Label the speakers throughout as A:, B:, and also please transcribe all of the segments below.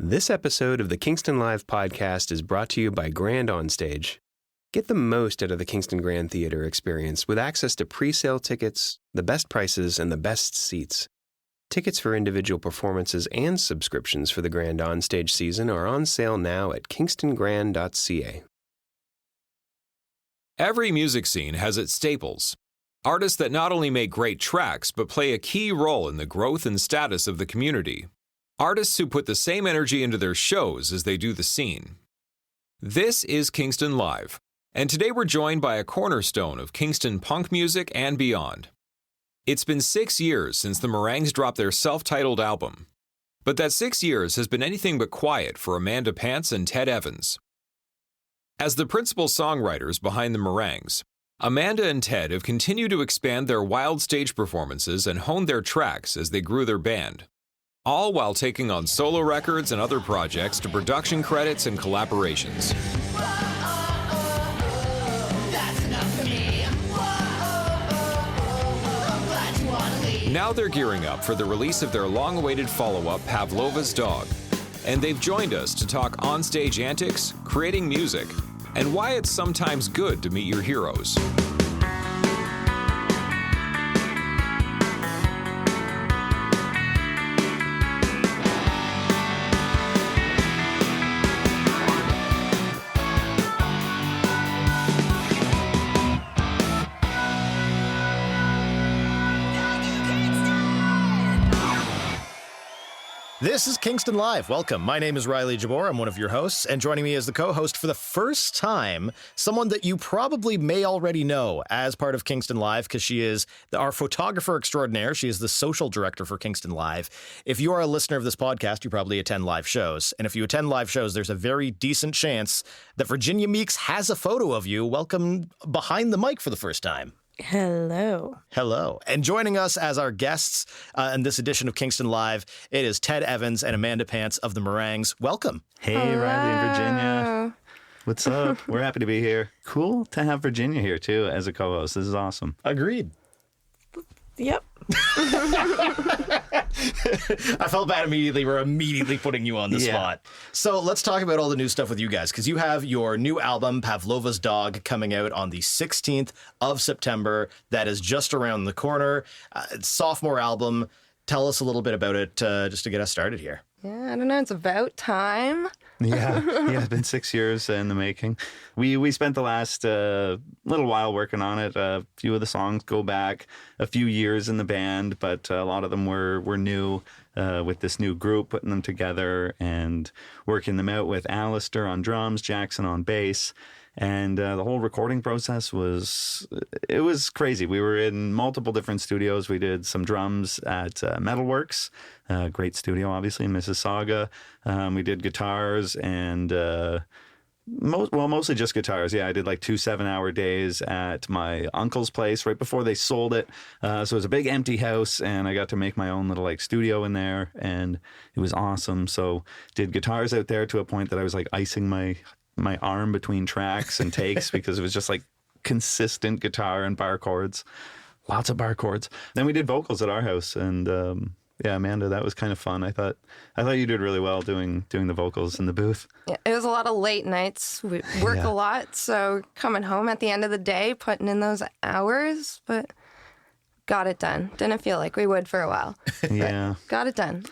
A: This episode of the Kingston Live podcast is brought to you by Grand Onstage. Get the most out of the Kingston Grand Theatre experience with access to pre-sale tickets, the best prices, and the best seats. Tickets for individual performances and subscriptions for the Grand Onstage season are on sale now at kingstongran.ca.
B: Every music scene has its staples. Artists that not only make great tracks, but play a key role in the growth and status of the community. Artists who put the same energy into their shows as they do the scene. This is Kingston Live, and today we're joined by a cornerstone of Kingston punk music and beyond. It's been 6 years since the Meringues dropped their self-titled album. But that 6 years has been anything but quiet for Amanda Pants and Ted Evans. As the principal songwriters behind the Meringues, Amanda and Ted have continued to expand their wild stage performances and hone their tracks as they grew their band. All while taking on solo records and other projects to production credits and collaborations. Now they're gearing up for the release of their long-awaited follow-up, Pavlova's Dog. And they've joined us to talk onstage antics, creating music, and why it's sometimes good to meet your heroes.
C: This is Kingston Live. Welcome. My name is Riley Jabour. I'm one of your hosts, and joining me as the co-host for the first time, someone that you probably may already know as part of Kingston Live, because she is our photographer extraordinaire. She is the social director for Kingston Live. If you are a listener of this podcast, you probably attend live shows. And if you attend live shows, there's a very decent chance that Virginia Meeks has a photo of you. Welcome behind the mic for the first time.
D: Hello.
C: Hello. And joining us as our guests in this edition of Kingston Live, it is Ted Evans and Amanda Pants of the Meringues. Welcome.
E: Hey, Hello. Riley and Virginia. What's up? We're happy to be here. Cool to have Virginia here, too, as a co-host. This is awesome.
C: Agreed.
D: Yep.
C: I felt bad immediately. We're immediately putting you on the spot. So let's talk about all the new stuff with you guys, because you have your new album, Pavlova's Dog, coming out on the 16th of September. That is just around the corner. It's sophomore album. Tell us a little bit about it just to get us started here.
D: Yeah, I don't know. It's about time.
E: Yeah, it's been 6 years in the making. We spent the last little while working on it. A few of the songs go back a few years in the band, but a lot of them were new with this new group, putting them together and working them out with Alistair on drums, Jackson on bass. And the whole recording process was crazy. We were in multiple different studios. We did some drums at Metalworks, great studio, obviously, in Mississauga. We did guitars and mostly just guitars. Yeah, I did like 2 7-hour days at my uncle's place right before they sold it. So it was a big empty house, and I got to make my own little like studio in there, and it was awesome. So did guitars out there to a point that I was like icing my arm between tracks and takes because it was just like consistent guitar and bar chords, lots of bar chords. Then we did vocals at our house, and Amanda, that was kind of fun. I thought you did really well doing the vocals in the booth.
D: Yeah, it was a lot of late nights. We work a lot, so coming home at the end of the day, putting in those hours, but got it done. Didn't feel like we would for a while.
E: Yeah.
D: Got it done.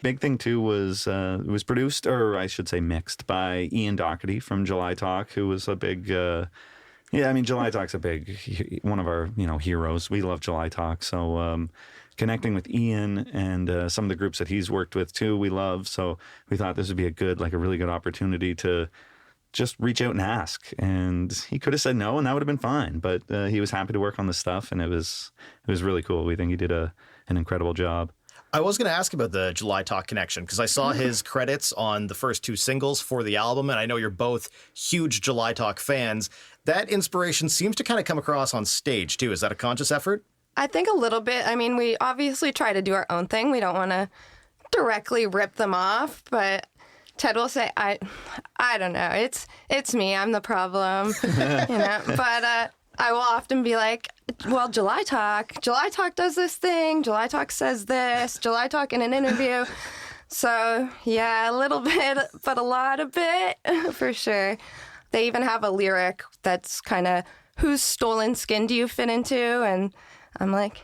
E: Big thing, too, was it was produced, or I should say mixed, by Ian Doherty from July Talk, who was a big... July Talk's a big... one of our, heroes. We love July Talk, so... connecting with Ian and some of the groups that he's worked with, too, we love. So we thought this would be a really good opportunity to just reach out and ask. And he could have said no, and that would have been fine. But he was happy to work on this stuff, and it was really cool. We think he did an incredible job.
C: I was going to ask about the July Talk connection, because I saw his credits on the first 2 singles for the album, and I know you're both huge July Talk fans. That inspiration seems to kind of come across on stage, too. Is that a conscious effort?
D: I think a little bit. I mean, we obviously try to do our own thing. We don't want to directly rip them off, but Ted will say, I don't know. It's me. I'm the problem, But I will often be like, well, July Talk does this thing. July Talk says this. July Talk in an interview. So, yeah, a little bit, but a lot of bit, for sure. They even have a lyric that's kind of, whose stolen skin do you fit into? And I'm like,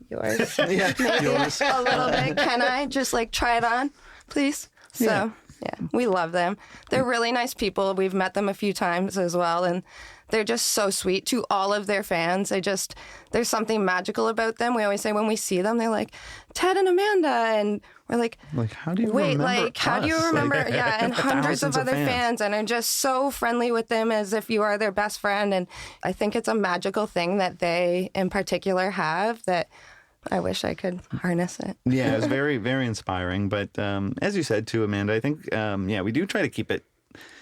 D: yours.
E: Yeah,
D: Maybe
E: yours.
D: a little bit. Can I just like try it on, please? So, yeah, we love them. They're really nice people. We've met them a few times as well, and they're just so sweet to all of their fans. There's something magical about them. We always say when we see them, they're like, Ted and Amanda, and we're like,
E: how do you
D: wait,
E: remember
D: like, how do you
E: us?
D: remember?
E: Like,
D: Yeah, and hundreds of
E: thousands of
D: other
E: fans.
D: fans, and are just so friendly with them as if you are their best friend. And I think it's a magical thing that they, in particular, have that I wish I could harness it.
E: Yeah, it was very, very inspiring. But as you said too, Amanda, I think, we do try to keep it,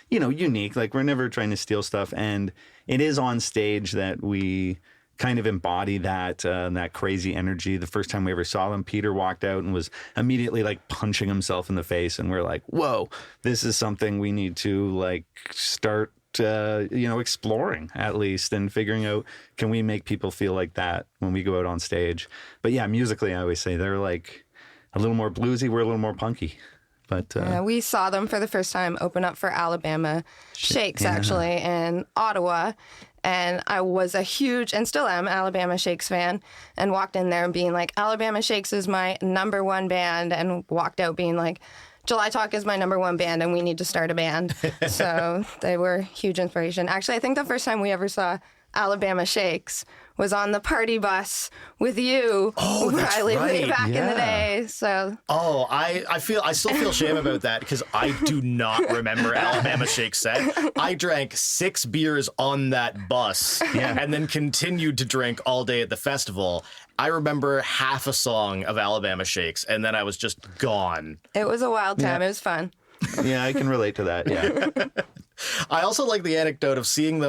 E: unique. Like, we're never trying to steal stuff. And it is on stage that we kind of embody that crazy energy. The first time we ever saw them, Peter walked out and was immediately like punching himself in the face. And we're like, whoa, this is something we need to like start exploring at least, and figuring out, can we make people feel like that when we go out on stage? But yeah, musically, I always say they're like a little more bluesy. We're a little more punky. But
D: we saw them for the first time open up for Alabama Shakes, actually, in Ottawa. And I was a huge, and still am, Alabama Shakes fan, and walked in there and being like, Alabama Shakes is my number one band, and walked out being like, July Talk is my number one band, and we need to start a band. So they were huge inspiration. Actually, I think the first time we ever saw Alabama Shakes was on the party bus with you, Riley, way back in the day. So
C: I still feel shame about that because I do not remember Alabama Shake set. I drank 6 beers on that bus and then continued to drink all day at the festival. I remember half a song of Alabama Shakes, and then I was just gone.
D: it was a wild time. It was fun.
E: yeah, I can relate to that. Yeah.
C: I also like the anecdote of seeing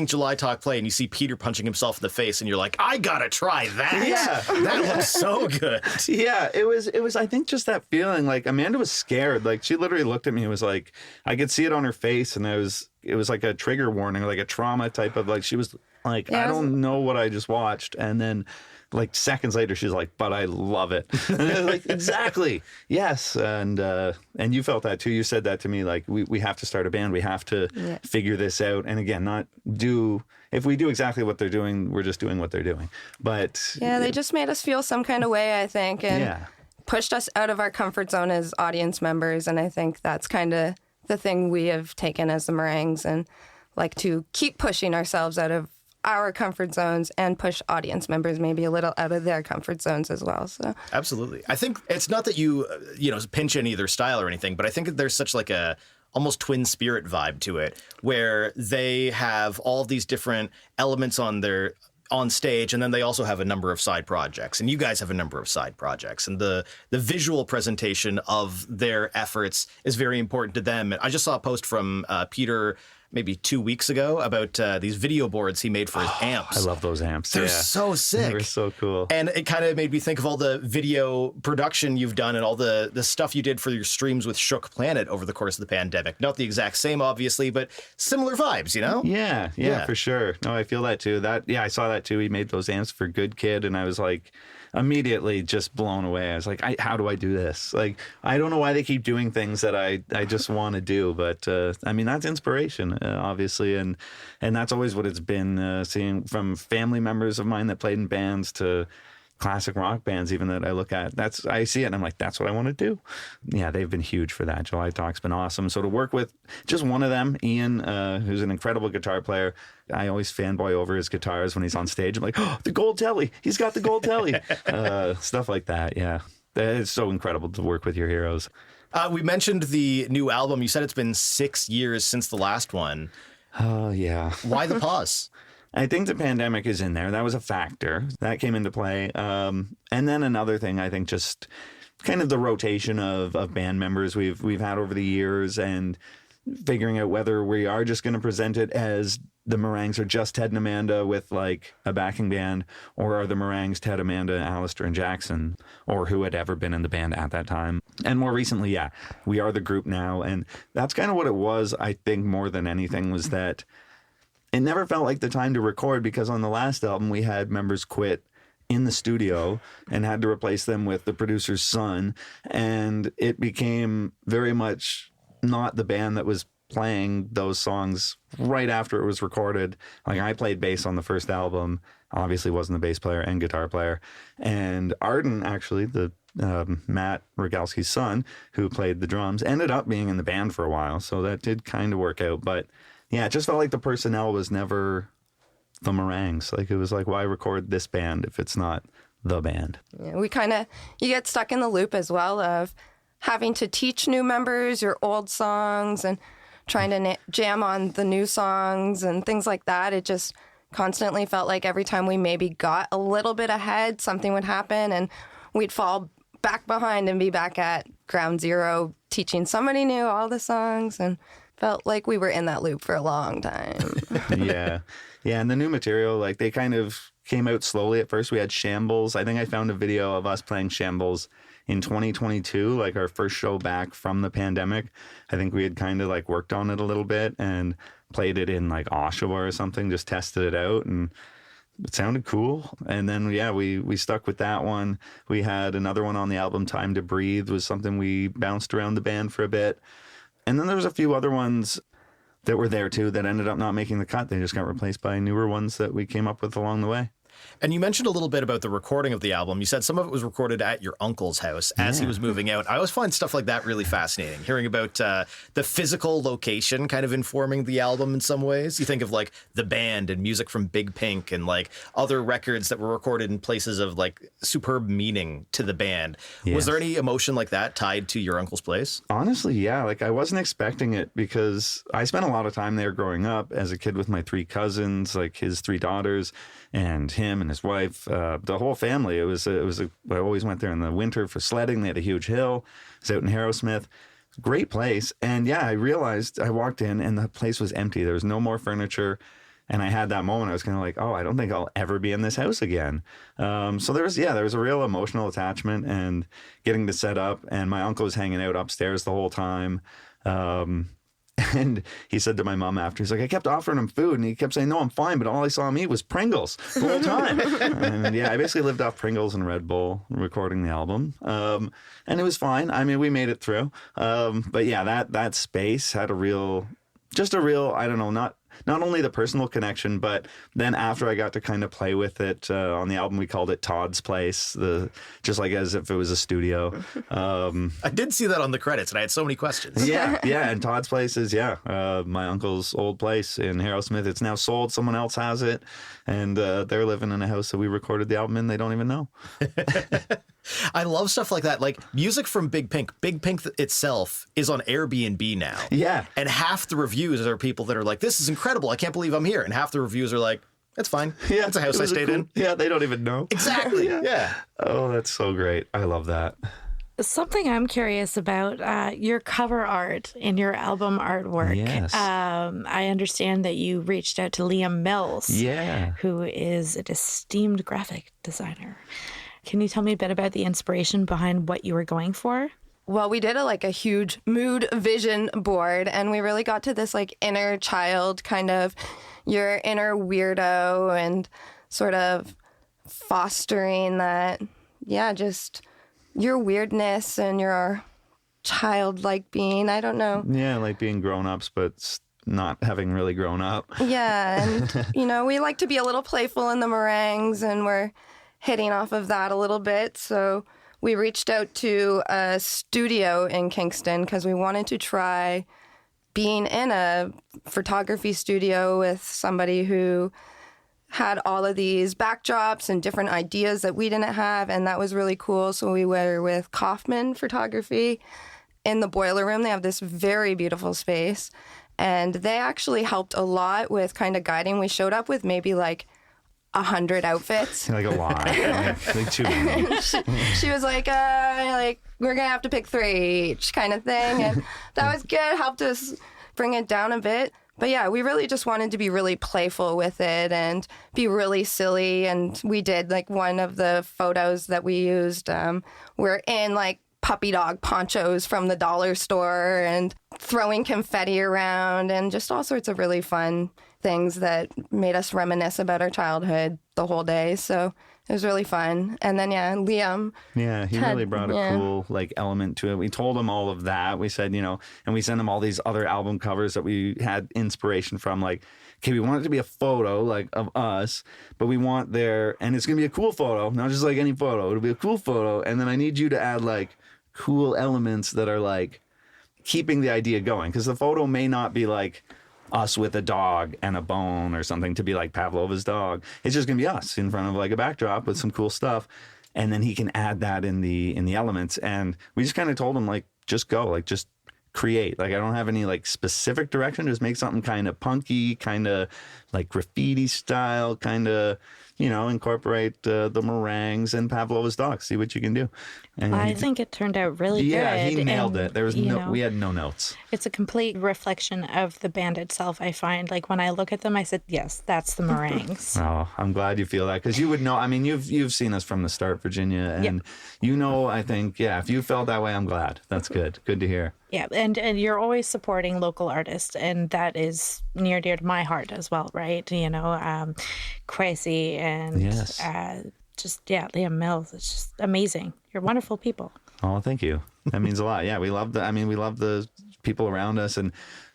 C: July Talk play, and you see Peter punching himself in the face, and you're like, I gotta try that.
E: Yeah.
C: That looks so good.
E: Yeah, it was, I think, just that feeling. Like, Amanda was scared. Like, she literally looked at me and was like, I could see it on her face, and it was like a trigger warning, or like a trauma type of, like, she was like, I don't know what I just watched. And then like seconds later, she's like, but I love it. And I was like, exactly. Yes. And you felt that too. You said that to me, like, we have to start a band. We have to figure this out. And again, if we do exactly what they're doing, we're just doing what they're doing. But
D: yeah, they just made us feel some kind of way, I think, and pushed us out of our comfort zone as audience members. And I think that's kind of the thing we have taken as the Meringues, and like to keep pushing ourselves out of our comfort zones and push audience members maybe a little out of their comfort zones as well. So
C: absolutely. I think it's not that you pinch any of their style or anything, but I think that there's such like a almost twin spirit vibe to it, where they have all these different elements on stage, and then they also have a number of side projects, and you guys have a number of side projects, and the visual presentation of their efforts is very important to them. I just saw a post from Peter maybe 2 weeks ago about these video boards he made for his amps.
E: I love those amps.
C: They're so sick.
E: They're so cool.
C: And it kind of made me think of all the video production you've done and all the stuff you did for your streams with Shook Planet over the course of the pandemic. Not the exact same, obviously, but similar vibes, you know?
E: Yeah, for sure. No, I feel that too. I saw that too. He made those amps for Good Kid, and I was like, immediately just blown away. I was like, how do I do this? Like, I don't know why they keep doing things that I just want to do, but I mean, that's inspiration, obviously, and that's always what it's been, seeing from family members of mine that played in bands to classic rock bands even that I look at. I see it and I'm like, that's what I want to do. Yeah, they've been huge for that. July Talk's been awesome. So to work with just one of them, Ian, who's an incredible guitar player, I always fanboy over his guitars when he's on stage. I'm like, oh, the gold telly. He's got the gold telly. Stuff like that, yeah. It's so incredible to work with your heroes.
C: We mentioned the new album. You said it's been 6 years since the last one.
E: Oh, yeah.
C: Why the pause?
E: I think the pandemic is in there. That was a factor. That came into play. And then another thing, I think, just kind of the rotation of band members we've had over the years, and figuring out whether we are just going to present it as the Meringues are just Ted and Amanda with like a backing band, or are the Meringues Ted, Amanda, Alistair, and Jackson, or who had ever been in the band at that time. And more recently, we are the group now. And that's kind of what it was, I think, more than anything, was that it never felt like the time to record, because on the last album we had members quit in the studio and had to replace them with the producer's son. And it became very much not the band that was playing those songs right after it was recorded. Like, I played bass on the first album, obviously wasn't the bass player and guitar player. And Arden, actually, the Matt Rogalski's son, who played the drums, ended up being in the band for a while. So that did kind of work out. But yeah, it just felt like the personnel was never the Meringues. Like, it was like, why record this band if it's not the band?
D: Yeah, you get stuck in the loop as well of having to teach new members your old songs and trying to jam on the new songs and things like that. It just constantly felt like every time we maybe got a little bit ahead, something would happen and we'd fall back behind and be back at ground zero teaching somebody new all the songs, and felt like we were in that loop for a long time.
E: Yeah. And the new material, like, they kind of came out slowly at first. We had Shambles. I think I found a video of us playing Shambles in 2022, like our first show back from the pandemic. I think we had kind of like worked on it a little bit and played it in like Oshawa or something, just tested it out, and it sounded cool. And then, yeah, we stuck with that one. We had another one on the album, Time to Breathe, was something we bounced around the band for a bit. And then there was a few other ones that were there too that ended up not making the cut. They just got replaced by newer ones that we came up with along the way.
C: And you mentioned a little bit about the recording of the album. You said some of it was recorded at your uncle's house as he was moving out. I always find stuff like that really fascinating, hearing about the physical location kind of informing the album in some ways. You think of like the band and music from Big Pink and like other records that were recorded in places of like superb meaning to the band. Yes. Was there any emotion like that tied to your uncle's place?
E: Honestly, yeah. Like, I wasn't expecting it because I spent a lot of time there growing up as a kid with my 3 cousins, like his 3 daughters, and him and his wife, the whole family. I always went there in the winter for sledding. They had a huge hill. It was out in Harrowsmith. Great place. And yeah, I realized, I walked in and the place was empty. There was no more furniture. And I had that moment. I was kind of like, oh, I don't think I'll ever be in this house again. So there was a real emotional attachment and getting to set up. And my uncle was hanging out upstairs the whole time. And he said to my mom after, he's like, I kept offering him food and he kept saying, no, I'm fine. But all I saw him eat was Pringles the whole time. And yeah, I basically lived off Pringles and Red Bull recording the album. And it was fine. I mean, we made it through. But yeah, that space had a real, I don't know, not only the personal connection, but then after I got to kind of play with it on the album, we called it Todd's Place, just like as if it was a studio.
C: I did see that on the credits, and I had so many questions.
E: Yeah, and Todd's Place is, my uncle's old place in Harrowsmith. It's now sold. Someone else has it, and they're living in a house that we recorded the album in. They don't even know.
C: I love stuff like that. Like music from Big Pink. Big Pink itself is on Airbnb now.
E: Yeah.
C: And half the reviews are people that are like, this is incredible. I can't believe I'm here. And half the reviews are like, it's fine. Yeah. It's a house I stayed in.
E: Yeah. They don't even know.
C: Exactly. Yeah.
E: Oh, that's so great. I love that.
F: Something I'm curious about, your cover art in your album artwork.
E: Yes.
F: I understand that you reached out to Liam Mills, who is an esteemed graphic designer. Can you tell me a bit about the inspiration behind what you were going for?
D: Well, we did a huge mood vision board, and we really got to this like inner child, kind of your inner weirdo, and sort of fostering that, just your weirdness and your childlike being. I don't know.
E: Yeah, like being grown-ups, but not having really grown up.
D: Yeah, and, we like to be a little playful in the Meringues, and we're hitting off of that a little bit. So we reached out to a studio in Kingston because we wanted to try being in a photography studio with somebody who had all of these backdrops and different ideas that we didn't have, and that was really cool. So we were with Kaufmann Photography in the boiler room. They have this very beautiful space, and they actually helped a lot with kind of guiding. We showed up with maybe like 100 outfits.
E: Like a lot. like too many.
D: She was like, we're going to have to pick 3 each kind of thing. And that was good. Helped us bring it down a bit. But yeah, we really just wanted to be really playful with it and be really silly. And we did, like, one of the photos that we used, we're in like puppy dog ponchos from the dollar store and throwing confetti around and just all sorts of really fun things that made us reminisce about our childhood the whole day. So It was really fun. And then, Liam.
E: Yeah, he really brought a cool element to it. We told him all of that. We said, and we sent him all these other album covers that we had inspiration from. Okay, we want it to be a photo of us, but we want and it's going to be a cool photo, not just any photo. It'll be a cool photo. And then I need you to add cool elements that are keeping the idea going. Because the photo may not be us with a dog and a bone or something to be like Pavlova's dog. It's just going to be us in front of a backdrop with some cool stuff. And then he can add that in the elements. And we just kind of told him, just go, just create. I don't have any specific direction. Just make something kind of punky, kind of graffiti style, kind of, incorporate the meringues and Pavlova's dog. See what you can do. And
F: I think it turned out really good.
E: Yeah, he nailed it. There was we had no notes.
F: It's a complete reflection of the band itself, I find. When I look at them, I said, yes, that's the meringues.
E: Oh, I'm glad you feel that, because you would know. I mean, you've seen us from the start, Virginia, and I think, if you felt that way, I'm glad. That's good. Good to hear.
F: Yeah, and you're always supporting local artists, and that is near dear to my heart as well, right? Crazy and Liam Mills. It's just amazing. You're wonderful people.
E: Oh, thank you. That means a lot. Yeah, we love the people around us, and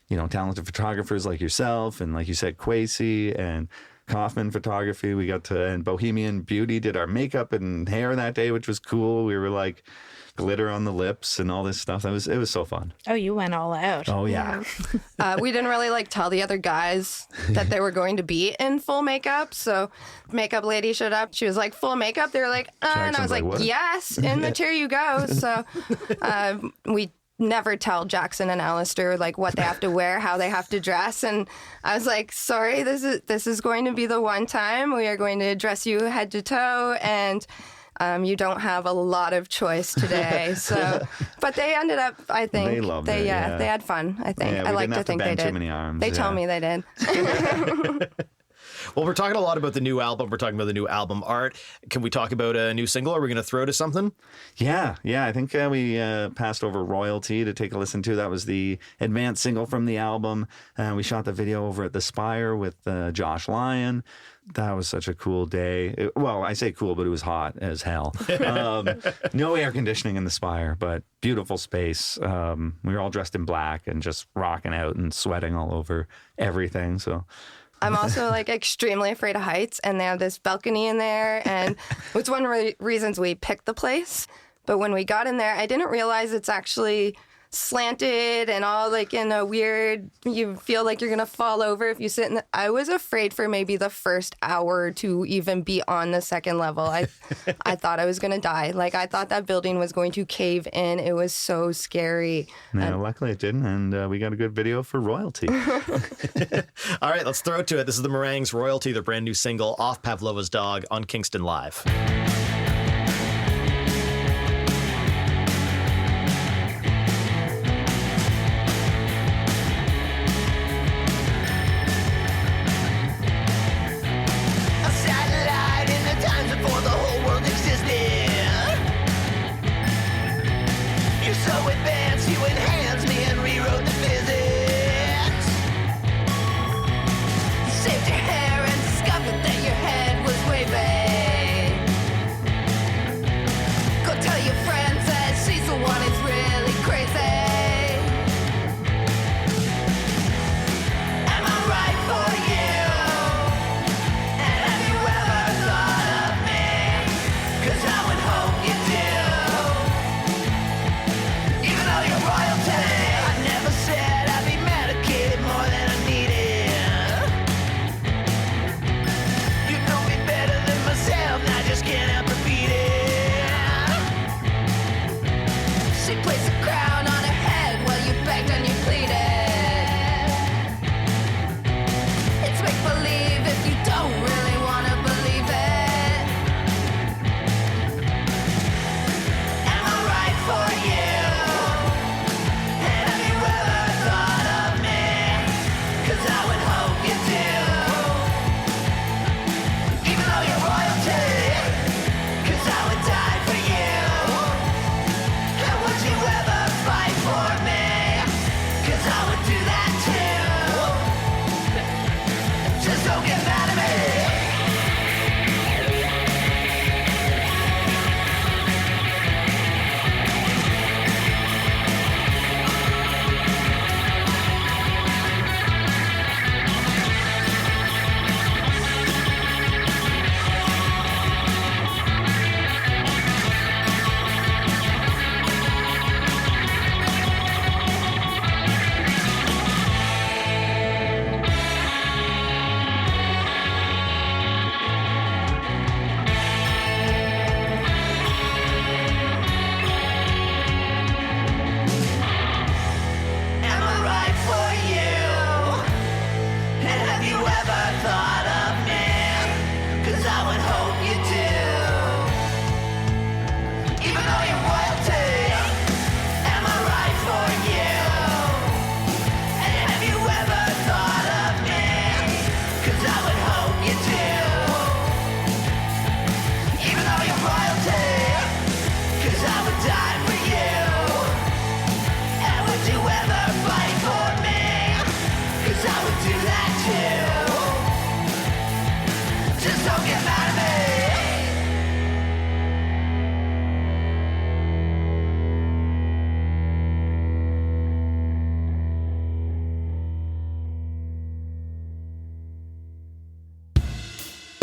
E: talented photographers like yourself, and like you said, Quasi and Kaufmann Photography. We got to, and Bohemian Beauty did our makeup and hair that day, which was cool. We were glitter on the lips and all this stuff. It was so fun.
F: Oh, you went all out.
E: Oh, yeah.
D: We didn't really tell the other guys that they were going to be in full makeup. So makeup lady showed up. She was full makeup. They were and I was
E: what?
D: yes, in the chair you go. So we never tell Jackson and Alistair what they have to wear, how they have to dress. And I was sorry, this is going to be the one time we are going to dress you head to toe, and you don't have a lot of choice today. So, but they ended up, I think,
E: they loved it.
D: They had fun. I think.
E: Yeah,
D: I like to think they did.
E: Too many arms.
D: They tell me they did.
C: Well, we're talking a lot about the new album. We're talking about the new album art. Can we talk about a new single? Are we going to throw to something?
E: Yeah. I think we passed over Royalty to take a listen to. That was the advanced single from the album. We shot the video over at the Spire with Josh Lyon. That was such a cool day. Well, I say cool, but it was hot as hell. No air conditioning in the Spire, but beautiful space. We were all dressed in black and just rocking out and sweating all over everything. So
D: I'm also extremely afraid of heights, and they have this balcony in there, and it's one of the reasons we picked the place. But when we got in there, I didn't realize it's actually slanted and all in a weird, you feel like you're gonna fall over if you sit in the, I was afraid for maybe the first hour to even be on the second level. I thought I was gonna die. I thought that building was going to cave in. It was so scary.
E: No, luckily it didn't, and we got a good video for Royalty.
C: All right, let's throw it to it. This is the Meringues, Royalty, their brand new single off Pavlova's Dog on Kingston Live.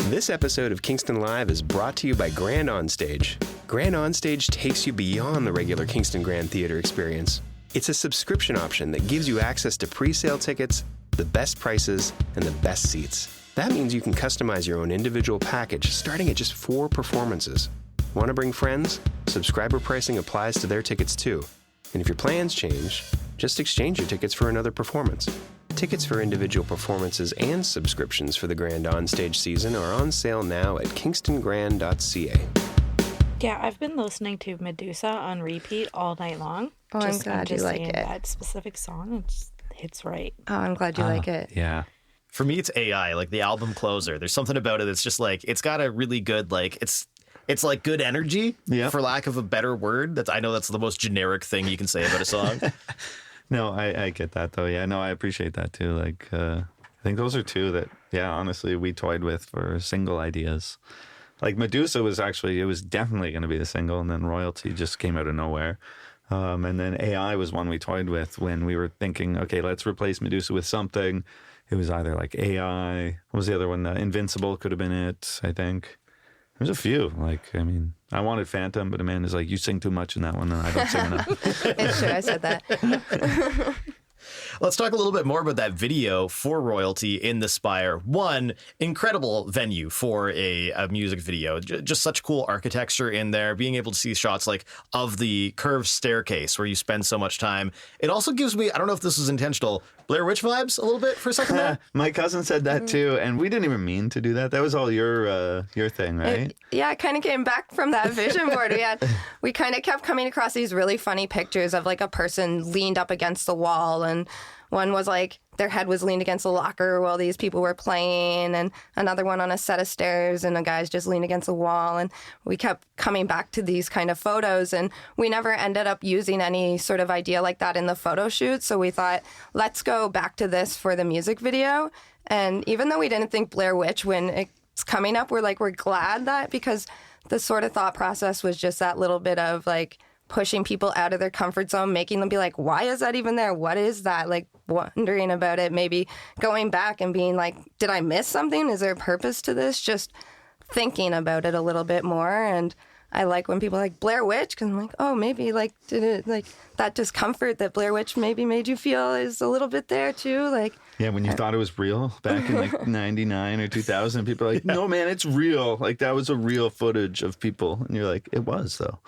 A: This episode of Kingston Live is brought to you by Grand Onstage. Grand Onstage takes you beyond the regular Kingston Grand Theater experience. It's a subscription option that gives you access to pre-sale tickets, the best prices, and the best seats. That means you can customize your own individual package starting at just 4 performances. Want to bring friends? Subscriber pricing applies to their tickets too. And if your plans change, just exchange your tickets for another performance. Tickets for individual performances and subscriptions for the Grand Onstage season are on sale now at kingstongran.ca.
F: Yeah, I've been listening to Medusa on repeat all night long.
D: Oh, I'm glad you like it.
F: That specific song, it just hits right.
D: Oh, I'm glad you like it.
E: Yeah.
C: For me, it's AI, like the album closer. There's something about it that's just like, it's got a really good, like, it's like good energy, for lack of a better word. I know that's the most generic thing you can say about a song.
E: No, I get that though. Yeah, no, I appreciate that too. Like, I think those are two that, honestly, we toyed with for single ideas. Like Medusa was definitely going to be the single, and then Royalty just came out of nowhere. And then AI was one we toyed with when we were thinking, okay, let's replace Medusa with something. It was either like AI. What was the other one? Invincible could have been it, I think. There's a few. Like, I mean, I wanted Phantom, but Amanda's like, you sing too much in that one, and I don't sing enough.
D: It's true, I said that.
C: Let's talk a little bit more about that video for Royalty in the Spire. One, incredible venue for a music video. Just such cool architecture in there. Being able to see shots like of the curved staircase where you spend so much time. It also gives me, I don't know if this was intentional, Blair Witch vibes a little bit for a second there.
E: My cousin said that too, and we didn't even mean to do that. That was all your thing, right?
D: It kind of came back from that vision board. We kind of kept coming across these really funny pictures of like a person leaned up against the wall, and one was like their head was leaned against the locker while these people were playing, and another one on a set of stairs, and a guy's just leaned against the wall. And we kept coming back to these kind of photos, and we never ended up using any sort of idea like that in the photo shoot. So we thought, let's go back to this for the music video. And even though we didn't think Blair Witch when it's coming up, we're glad that, because the sort of thought process was just that little bit of like pushing people out of their comfort zone, making them be like, why is that even there? What is that? Like wondering about it, maybe going back and being like, did I miss something? Is there a purpose to this? Just thinking about it a little bit more. And I like when people are like Blair Witch, because I'm like, oh, maybe like did it like that discomfort that Blair Witch maybe made you feel is a little bit there too, like.
E: Yeah, when you thought it was real back in like 99 or 2000, people are like, no, man, it's real. Like that was a real footage of people. And you're like, it was though.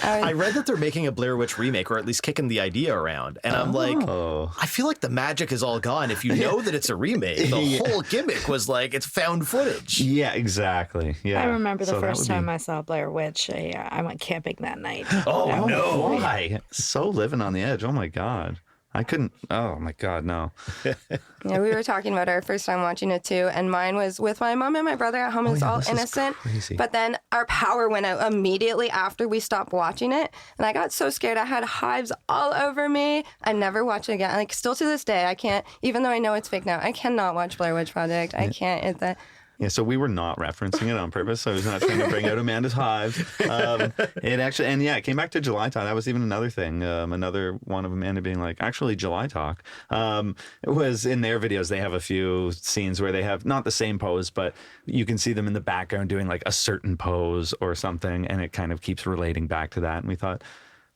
C: I read that they're making a Blair Witch remake, or at least kicking the idea around. And I'm like, I feel like the magic is all gone if you know that it's a remake. The whole gimmick was like, it's found footage.
E: Yeah, exactly. Yeah.
F: I remember the first time I saw Blair Witch, I went camping that night.
E: Oh, no. Why? So living on the edge. Oh, my God. I couldn't. Oh, my God, no.
D: Yeah, we were talking about our first time watching it, too. And mine was with my mom and my brother at home. It was all innocent. But then our power went out immediately after we stopped watching it. And I got so scared. I had hives all over me. I never watched it again. Like, still to this day, I can't, even though I know it's fake now, I cannot watch Blair Witch Project. I can't.
E: Yeah, so we were not referencing it on purpose. So I was not trying to bring out Amanda's hive. It actually, and yeah, it came back to July Talk. That was even another thing. Another one of Amanda being like, actually, July Talk. It was in their videos. They have a few scenes where they have not the same pose, but you can see them in the background doing like a certain pose or something, and it kind of keeps relating back to that. And we thought,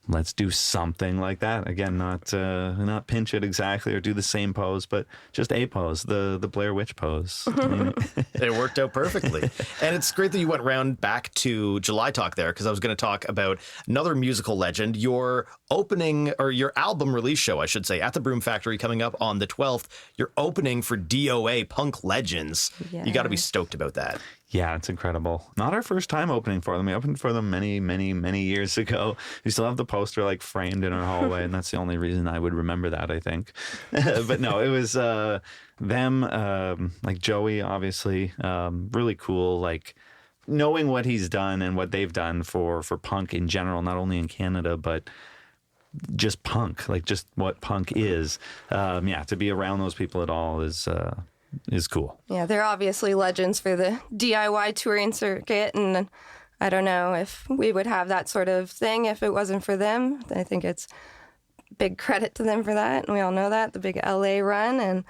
E: let's do something like that. Again, not pinch it exactly or do the same pose, but just a pose, the Blair Witch pose. I mean,
C: it worked out perfectly. And it's great that you went round back to July Talk there, because I was going to talk about another musical legend, your opening, or your album release show, I should say, at the Broom Factory coming up on the 12th. You're opening for DOA Punk Legends. Yeah. You got to be stoked about that.
E: Yeah, it's incredible. Not our first time opening for them. We opened for them many, many, many years ago. We still have the poster like framed in our hallway, and that's the only reason I would remember that, I think. But no, it was them, like Joey, obviously, really cool. Like knowing what he's done and what they've done for punk in general, not only in Canada, but just punk, like just what punk is. To be around those people at all is cool.
D: Yeah, they're obviously legends for the DIY touring circuit, and I don't know if we would have that sort of thing if it wasn't for them. I think it's big credit to them for that, and we all know that, the big LA run, and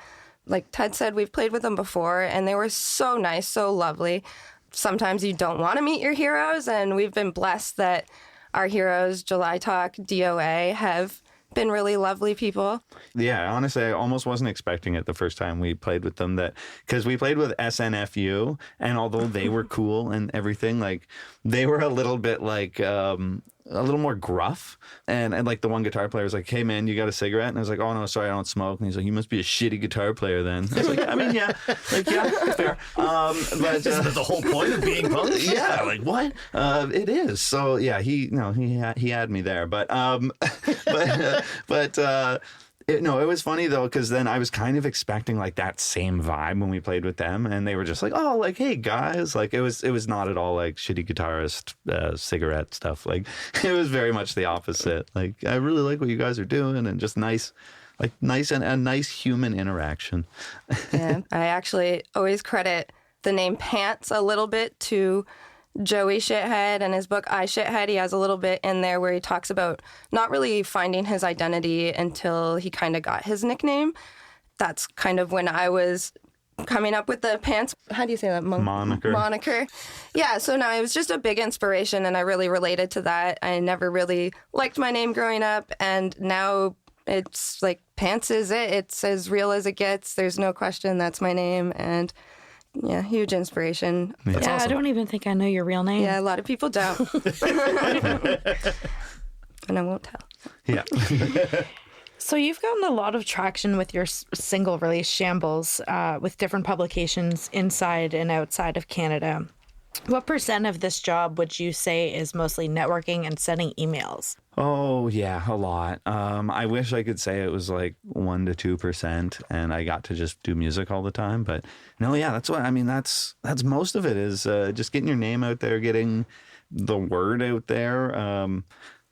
D: like Ted said, we've played with them before, and they were so nice, so lovely. Sometimes you don't want to meet your heroes, and we've been blessed that our heroes, July Talk, DOA, have been really lovely people.
E: Yeah, honestly, I almost wasn't expecting it the first time we played with them, that because we played with SNFU, and although they were cool and everything, like they were a little bit like a little more gruff, and like the one guitar player was like, "Hey man, you got a cigarette?" And I was like, "Oh no, sorry, I don't smoke." And he's like, "You must be a shitty guitar player then." I was like, "I mean, yeah, like yeah, fair." But
C: isn't that the whole point of being punk?
E: Yeah, like what? It is. So yeah, he had me there, but it was funny though, because then I was kind of expecting like that same vibe when we played with them, and they were just like, "Oh, like hey guys," like it was not at all like shitty guitarist cigarette stuff. Like it was very much the opposite. Like I really like what you guys are doing, and just nice and a nice human interaction.
D: Yeah, I actually always credit the name Pants a little bit to Joey Shithead, and his book I Shithead. He has a little bit in there where he talks about not really finding his identity until he kind of got his nickname. That's kind of when I was coming up with the Pants. How do you say that? Moniker. Yeah, so no, it was just a big inspiration, and I really related to that. I never really liked my name growing up, and now it's like Pants is it. It's as real as it gets. There's no question that's my name, and yeah, huge inspiration.
F: Yeah,
C: awesome.
F: I don't even think I know your real name.
D: Yeah, a lot of people don't. And I won't tell.
E: Yeah.
F: So you've gotten a lot of traction with your single release, Shambles, with different publications inside and outside of Canada. What % of this job would you say is mostly networking and sending emails?
E: Oh yeah, a lot. I wish I could say it was like 1 to 2%, and I got to just do music all the time. But no, yeah, that's what I mean. That's most of it is just getting your name out there, getting the word out there.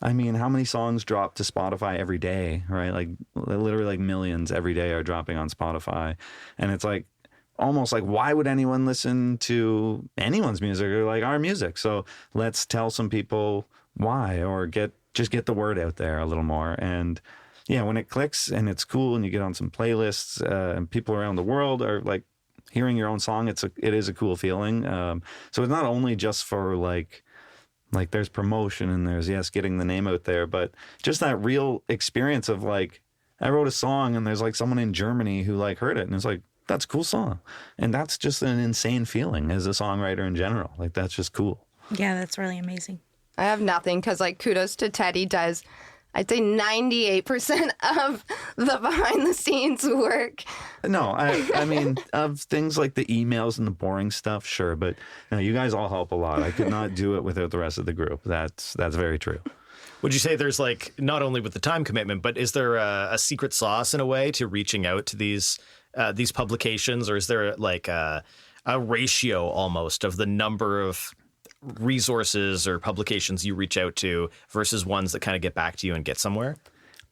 E: I mean, how many songs drop to Spotify every day, right? Like literally like millions every day are dropping on Spotify, and it's like almost like, why would anyone listen to anyone's music or like our music? So let's tell some people why, or just get the word out there a little more. And yeah, when it clicks and it's cool and you get on some playlists and people around the world are like hearing your own song, it is a cool feeling. So it's not only just for like there's promotion and there's, yes, getting the name out there, but just that real experience of like, I wrote a song and there's like someone in Germany who like heard it and it's like, that's a cool song. And that's just an insane feeling as a songwriter in general. Like, that's just cool.
F: Yeah, that's really amazing.
D: I have nothing because, like, kudos to Teddy does, I'd say 98% of the behind-the-scenes work.
E: No, I mean, of things like the emails and the boring stuff, sure. But no, you guys all help a lot. I could not do it without the rest of the group. That's very true.
C: Would you say there's like, not only with the time commitment, but is there a secret sauce in a way to reaching out to these publications, or is there like a ratio almost of the number of resources or publications you reach out to versus ones that kind of get back to you and get somewhere?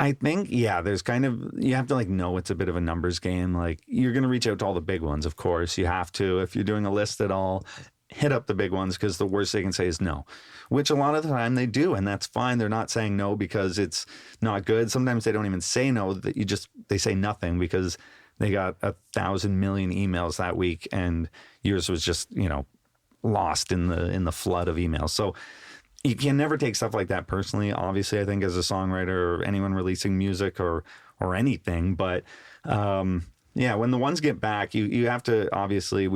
E: I think, yeah, there's kind of, you have to like know it's a bit of a numbers game. Like you're going to reach out to all the big ones, of course. You have to, if you're doing a list at all, hit up the big ones, because the worst they can say is no, which a lot of the time they do. And that's fine. They're not saying no because it's not good. Sometimes they don't even say no, that they say nothing because they got 1,000 million emails that week and yours was just, lost in the flood of emails. So you can never take stuff like that personally, obviously, I think, as a songwriter or anyone releasing music or anything. But yeah, when the ones get back, you have to, obviously,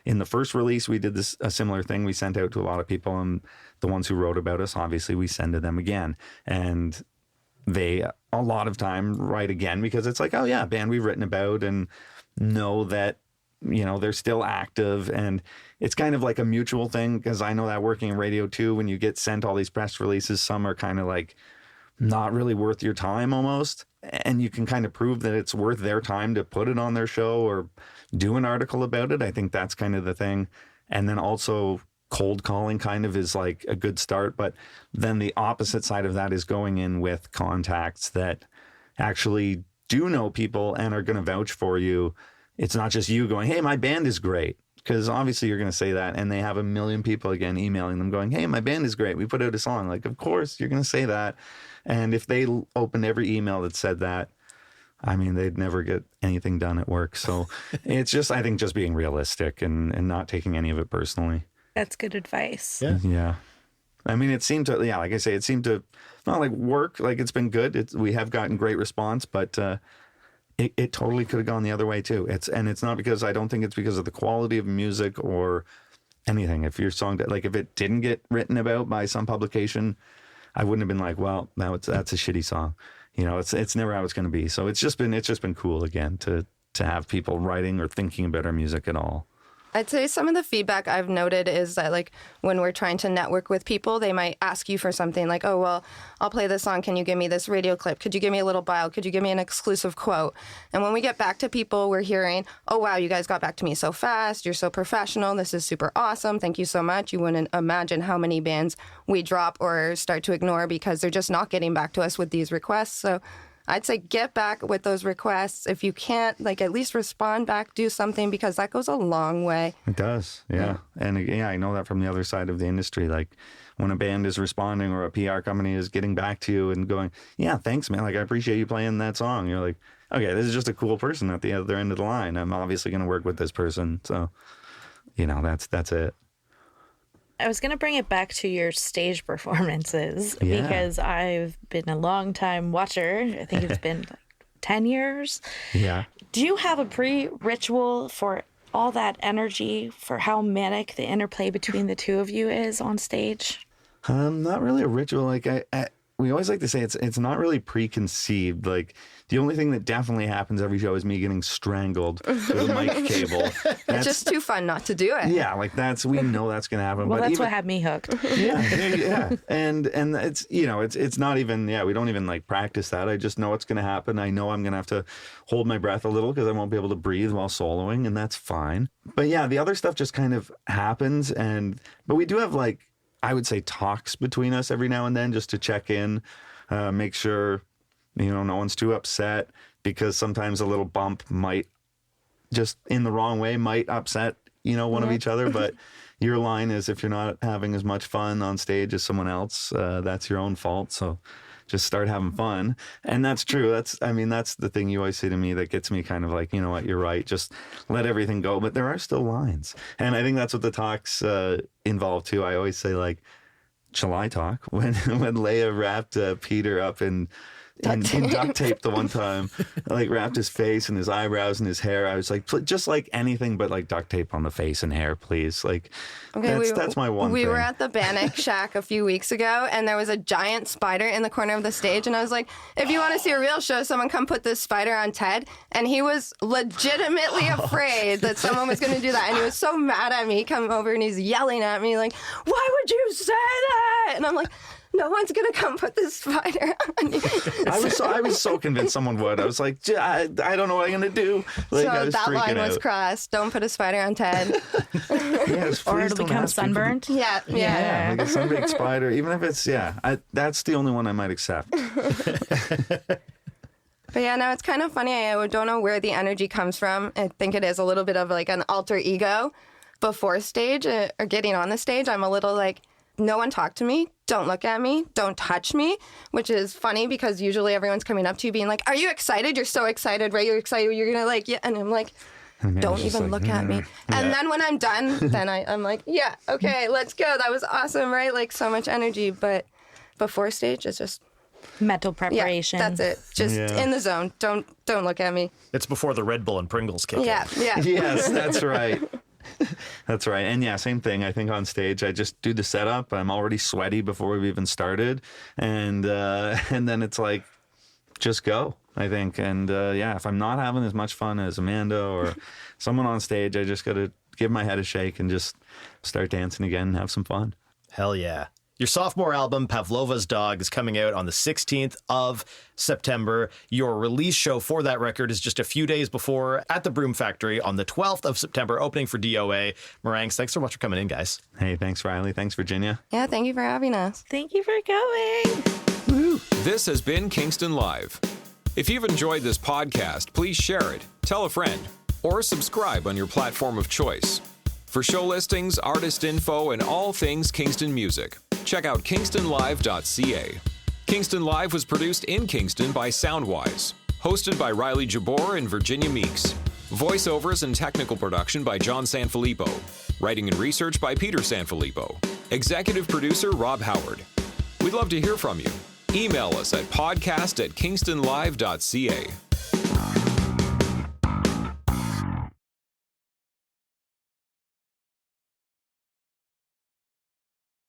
E: in the first release, we did a similar thing. We sent out to a lot of people, and the ones who wrote about us, obviously, we send to them again. And they, a lot of time, write again because it's like, oh yeah, band we've written about and know that, they're still active. And it's kind of like a mutual thing, because I know that working in radio too, when you get sent all these press releases, some are kind of like not really worth your time almost. And you can kind of prove that it's worth their time to put it on their show or do an article about it. I think that's kind of the thing. And then also cold calling kind of is like a good start. But then the opposite side of that is going in with contacts that actually do know people and are going to vouch for you. It's not just you going, hey, my band is great. Because obviously you're going to say that, and they have 1 million people again emailing them going, hey, my band is great. We put out a song. Like, of course you're going to say that. And if they opened every email that said that, I mean, they'd never get anything done at work. So it's just, I think, just being realistic and not taking any of it personally.
F: That's good advice.
E: Yeah. I mean, it seemed to, like I say, it seemed to not like work. Like it's been good. We have gotten great response, but it totally could have gone the other way too. It's not because, I don't think it's because of the quality of music or anything. If your song, like if it didn't get written about by some publication, I wouldn't have been like, well, that's a shitty song. You know, it's never how it's going to be. So it's just been cool again to have people writing or thinking about our music at all.
D: I'd say some of the feedback I've noted is that, like, when we're trying to network with people, they might ask you for something like, oh, well, I'll play this song. Can you give me this radio clip? Could you give me a little bio? Could you give me an exclusive quote? And when we get back to people, we're hearing, oh, wow, you guys got back to me so fast. You're so professional. This is super awesome. Thank you so much. You wouldn't imagine how many bands we drop or start to ignore because they're just not getting back to us with these requests. So I'd say get back with those requests. If you can't, like, at least respond back, do something, because that goes a long way.
E: It does, yeah. And yeah, I know that from the other side of the industry. Like when a band is responding or a PR company is getting back to you and going, yeah, thanks, man. Like, I appreciate you playing that song. You're like, okay, this is just a cool person at the other end of the line. I'm obviously going to work with this person. So, you know, that's it.
F: I was going to bring it back to your stage performances because I've been a long time watcher. I think it's been like 10 years.
E: Yeah.
F: Do you have a pre-ritual for all that energy, for how manic the interplay between the two of you is on stage?
E: Not really a ritual. Like we always like to say it's not really preconceived. Like the only thing that definitely happens every show is me getting strangled with a mic cable.
D: It's just too fun not to do it.
E: Yeah, like we know that's going to happen.
F: Well,
E: but
F: that's what had me hooked.
E: Yeah. And it's, you know, it's not even, we don't even like practice that. I just know it's going to happen. I know I'm going to have to hold my breath a little because I won't be able to breathe while soloing, and that's fine. But yeah, the other stuff just kind of happens. But we do have, like, I would say, talks between us every now and then just to check in, make sure, you know, no one's too upset, because sometimes a little bump might, just in the wrong way, might upset, you know, one of each other. But your line is, if you're not having as much fun on stage as someone else, that's your own fault. So just start having fun. And that's true. That's the thing you always say to me that gets me kind of like, you know what, you're right. Just let everything go. But there are still lines. And I think that's what the talks involve too. I always say, like, shall I talk? When Leia wrapped Peter up in duct tape the one time, like wrapped his face and his eyebrows and his hair, I was like, just like anything but like duct tape on the face and hair, please. Like, okay, that's my one thing.
D: We were at the Bannock Shack a few weeks ago, and there was a giant spider in the corner of the stage, and I was like, if you want to see a real show, someone come put this spider on Ted. And he was legitimately afraid that someone was going to do that, and he was so mad at me. He come over and he's yelling at me like, why would you say that? And I'm like, no one's gonna come put this spider on you.
E: I was so convinced someone would. I was like, I don't know what I'm gonna do. Like,
D: so that line was crossed. Don't put a spider on Ted.
F: Or it'll become sunburned.
D: Yeah,
E: like a sunbaked spider. Even if it's that's the only one I might accept.
D: But yeah, no, it's kind of funny. I don't know where the energy comes from. I think it is a little bit of like an alter ego before stage or getting on the stage. I'm a little like, no one talk to me, don't look at me, don't touch me, which is funny because usually everyone's coming up to you being like, are you excited? You're so excited, right? You're excited. You're going to like, yeah. And I'm like, don't even look at me. And then when I'm done, then I'm like, yeah, okay, let's go. That was awesome, right? Like so much energy. But before stage, it's just
F: mental preparation.
D: Yeah, that's it. Just in the zone. Don't look at me.
C: It's before the Red Bull and Pringles kick in.
D: Yeah.
E: Yes, that's right. That's right. And yeah, same thing. I think on stage, I just do the setup. I'm already sweaty before we've even started. And then it's like, just go, I think. And if I'm not having as much fun as Amanda or someone on stage, I just got to give my head a shake and just start dancing again and have some fun.
C: Hell yeah. Your sophomore album, Pavlova's Dog, is coming out on the 16th of September. Your release show for that record is just a few days before at the Broom Factory on the 12th of September, opening for DOA. Meringues, thanks so much for coming in, guys.
E: Hey, thanks, Riley. Thanks, Virginia.
D: Yeah, thank you for having us.
F: Thank you for going.
B: Woo. This has been Kingston Live. If you've enjoyed this podcast, please share it, tell a friend, or subscribe on your platform of choice. For show listings, artist info, and all things Kingston music, check out kingstonlive.ca. Kingston Live was produced in Kingston by Soundwise. Hosted by Riley Jabour and Virginia Meeks. Voiceovers and technical production by John Sanfilippo. Writing and research by Peter Sanfilippo. Executive producer Rob Howard. We'd love to hear from you. Email us at podcast@kingstonlive.ca.